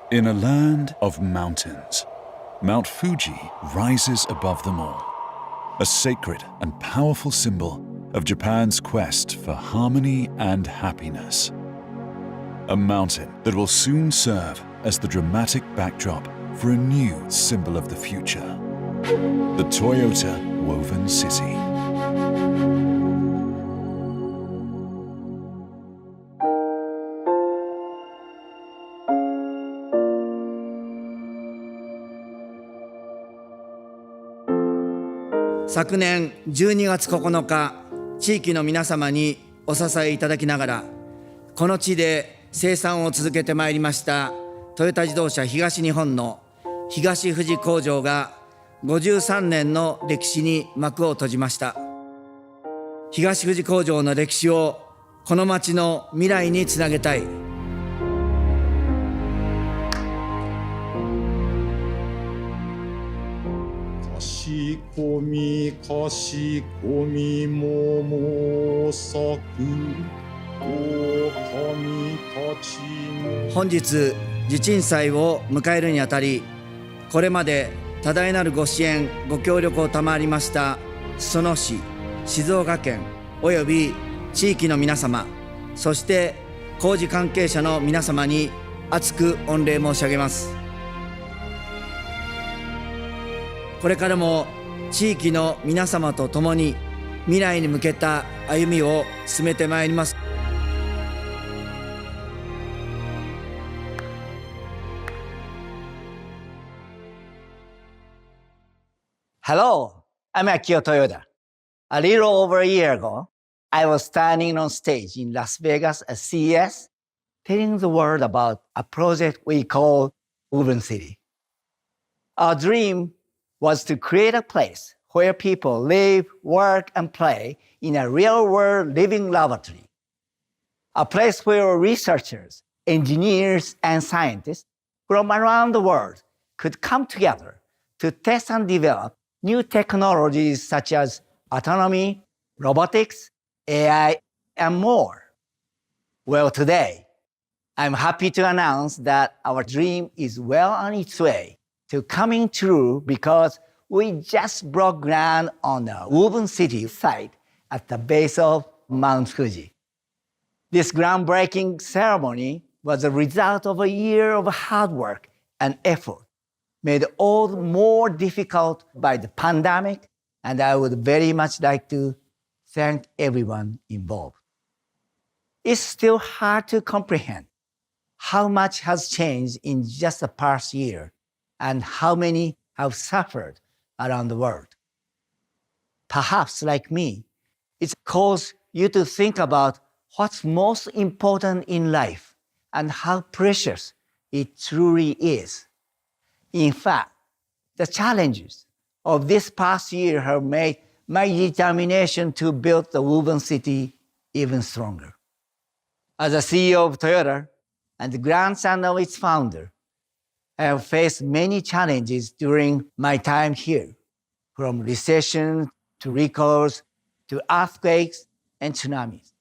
In a land of mountains, Mount Fuji rises above them all, a sacred and powerful symbol of Japan's quest for harmony and happiness. A mountain that will soon serve as the dramatic backdrop for a new symbol of the future, the Toyota Woven City. 昨年12月9日、地域の皆様にお支えいただきながら、この地で生産を続けてまいりましたトヨタ自動車東日本の東富士工場が53年の歴史に幕を閉じました。東富士工場の歴史をこの町の未来につなげたい。かしこみかしこみ桃咲く狼たちも。本日地鎮祭を迎えるにあたり、これまで多大なるご支援ご協力を賜りました裾野市、静岡県および地域の皆様、そして工事関係者の皆様に厚く御礼申し上げます。これからも地域の皆様と共に未来に向けた歩みを進めてまいります。Hello, I'm Akio Toyoda. A little over a year ago, I was standing on stage in Las Vegas at CES, telling the world about a project we call Woven City. Our dream was to create a place where people live, work, and play in a real-world living laboratory. A place where researchers, engineers, and scientists from around the world could come together to test and develop new technologies such as autonomy, robotics, AI, and more. Well, today, I'm happy to announce that our dream is well on its way to coming true because we just broke ground on the Woven City site at the base of Mount Fuji. This groundbreaking ceremony was a result of a year of hard work and effort, made all more difficult by the pandemic, and I would very much like to thank everyone involved. It's still hard to comprehend how much has changed in just the past year and how many have suffered around the world. Perhaps, like me, it's caused you to think about what's most important in life and how precious it truly is. In fact, the challenges of this past year have made my determination to build the Woven City even stronger. As a CEO of Toyota and the grandson of its founder, I have faced many challenges during my time here, from recession to recalls to earthquakes and tsunamis.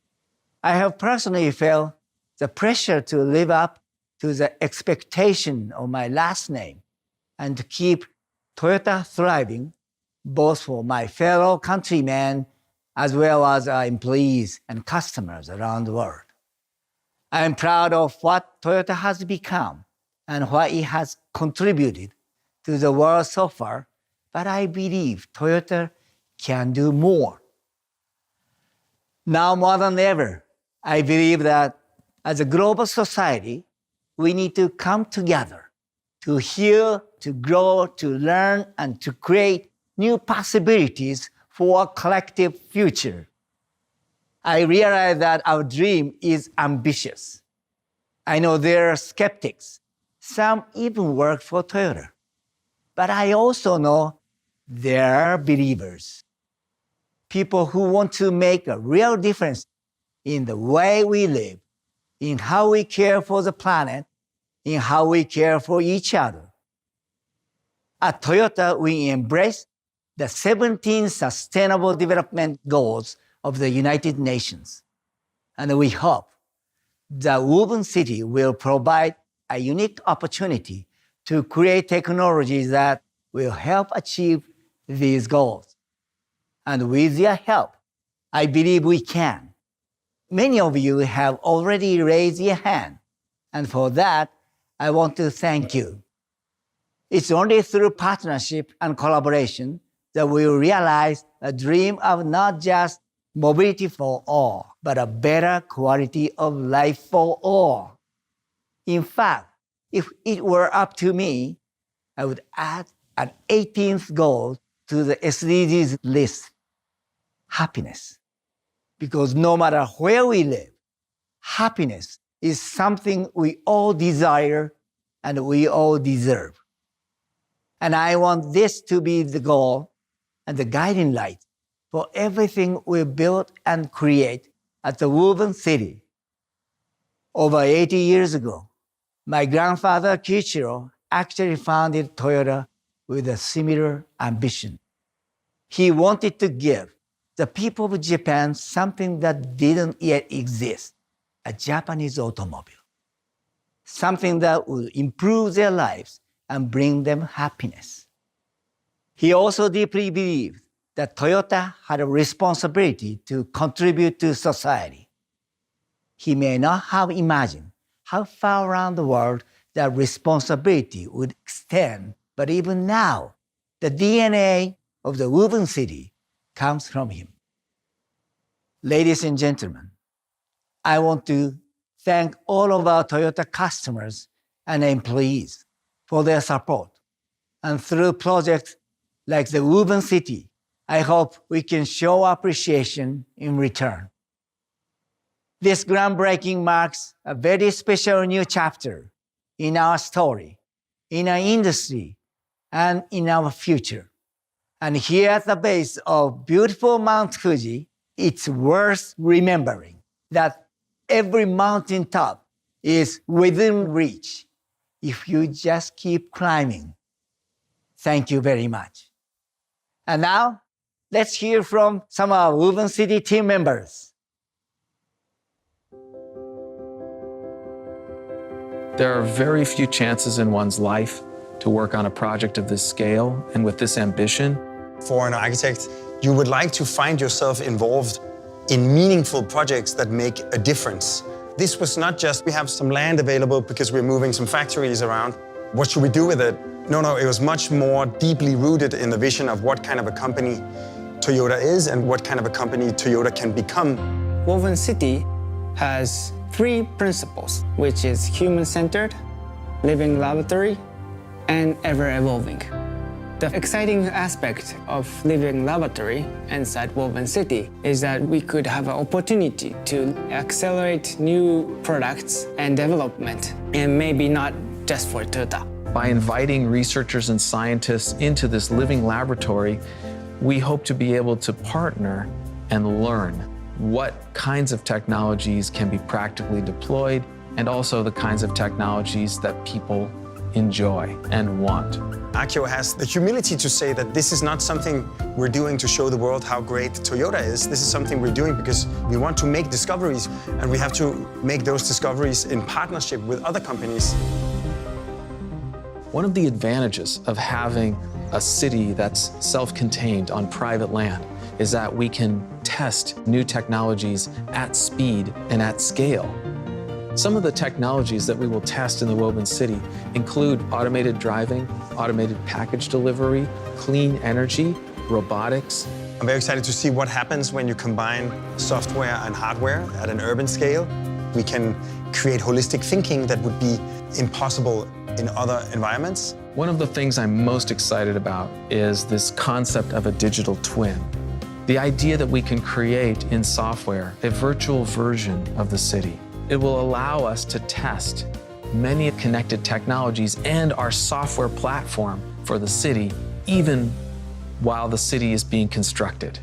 I have personally felt the pressure to live up to the expectation of my last name and to keep Toyota thriving, both for my fellow countrymen as well as our employees and customers around the world. I am proud of what Toyota has become and what it has contributed to the world so far, but I believe Toyota can do more. Now more than ever, I believe that as a global society, we need to come together to heal, to grow, to learn, and to create new possibilities for a collective future. I realize that our dream is ambitious. I know there are skeptics. Some even work for Toyota. But I also know there are believers. People who want to make a real difference in the way we live, in how we care for the planet, in how we care for each other. At Toyota, we embrace the 17 Sustainable Development Goals of the United Nations. And we hope the Woven City will provide a unique opportunity to create technologies that will help achieve these goals. And with your help, I believe we can. Many of you have already raised your hand, and for that, I want to thank you. It's only through partnership and collaboration that we will realize a dream of not just mobility for all, but a better quality of life for all. In fact, if it were up to me, I would add an 18th goal to the SDGs list: happiness. Because no matter where we live, happiness is something we all desire and we all deserve. And I want this to be the goal and the guiding light for everything we build and create at the Woven City. Over 80 years ago, my grandfather Kiichiro actually founded Toyota with a similar ambition. He wanted to give the people of Japan something that didn't yet exist: a Japanese automobile. Something that would improve their lives and bring them happiness. He also deeply believed that Toyota had a responsibility to contribute to society. He may not have imagined how far around the world that responsibility would extend, but even now, the DNA of the Woven City comes from him. Ladies and gentlemen, I want to thank all of our Toyota customers and employees for their support. And through projects like the Woven City, I hope we can show appreciation in return. This groundbreaking marks a very special new chapter in our story, in our industry, and in our future. And here at the base of beautiful Mount Fuji, it's worth remembering that every mountaintop is within reach if you just keep climbing. Thank you very much. And now, let's hear from some of our Woven City team members. There are very few chances in one's life to work on a project of this scale and with this ambition. For an architect, you would like to find yourself involved in meaningful projects that make a difference. This was not just, we have some land available because we're moving some factories around. What should we do with it? No, it was much more deeply rooted in the vision of what kind of a company Toyota is and what kind of a company Toyota can become. Woven City has 3 principles, which is human-centered, living laboratory, and ever-evolving. The exciting aspect of living laboratory inside Woven City is that we could have an opportunity to accelerate new products and development, and maybe not just for Toyota. By inviting researchers and scientists into this living laboratory, we hope to be able to partner and learn what kinds of technologies can be practically deployed, and also the kinds of technologies that people enjoy and want. Akio has the humility to say that this is not something we're doing to show the world how great Toyota is. This is something we're doing because we want to make discoveries, and we have to make those discoveries in partnership with other companies. One of the advantages of having a city that's self-contained on private land is that we can test new technologies at speed and at scale. Some of the technologies that we will test in the Woven City include automated driving, automated package delivery, clean energy, robotics. I'm very excited to see what happens when you combine software and hardware at an urban scale. We can create holistic thinking that would be impossible in other environments. One of the things I'm most excited about is this concept of a digital twin. The idea that we can create in software a virtual version of the city. It will allow us to test many connected technologies and our software platform for the city, even while the city is being constructed.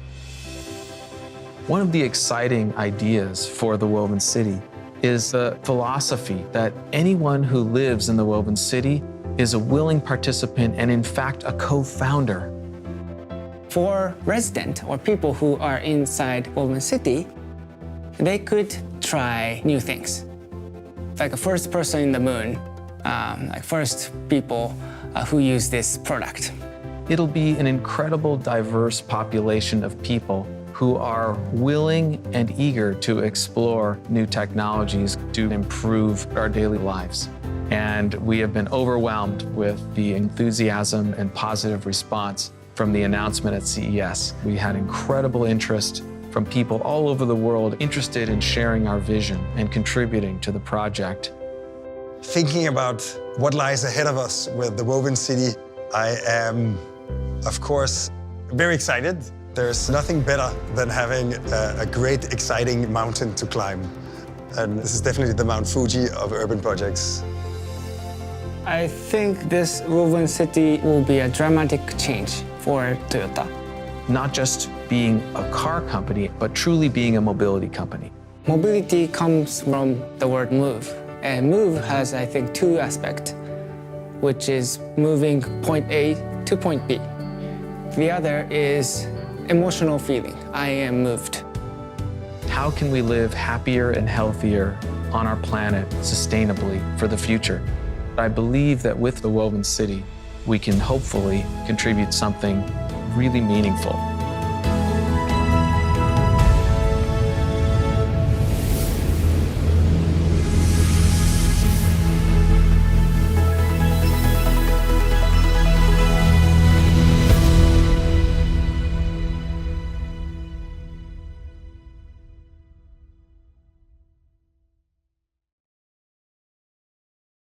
One of the exciting ideas for the Woven City is the philosophy that anyone who lives in the Woven City is a willing participant and, in fact, a co-founder. For residents or people who are inside Woven City, they could try new things. Like a first person in the moon, first people who use this product. It'll be an incredible, diverse population of people who are willing and eager to explore new technologies to improve our daily lives. And we have been overwhelmed with the enthusiasm and positive response from the announcement at CES. We had incredible interest from people all over the world interested in sharing our vision and contributing to the project. Thinking about what lies ahead of us with the Woven City, I am, of course, very excited. There's nothing better than having a great, exciting mountain to climb. And this is definitely the Mount Fuji of urban projects. I think this Woven City will be a dramatic change for Toyota. Not just being a car company, but truly being a mobility company. Mobility comes from the word move. And move has, I think, two aspects, which is moving point A to point B. The other is emotional feeling. I am moved. How can we live happier and healthier on our planet sustainably for the future? I believe that with the Woven City, we can hopefully contribute something really meaningful.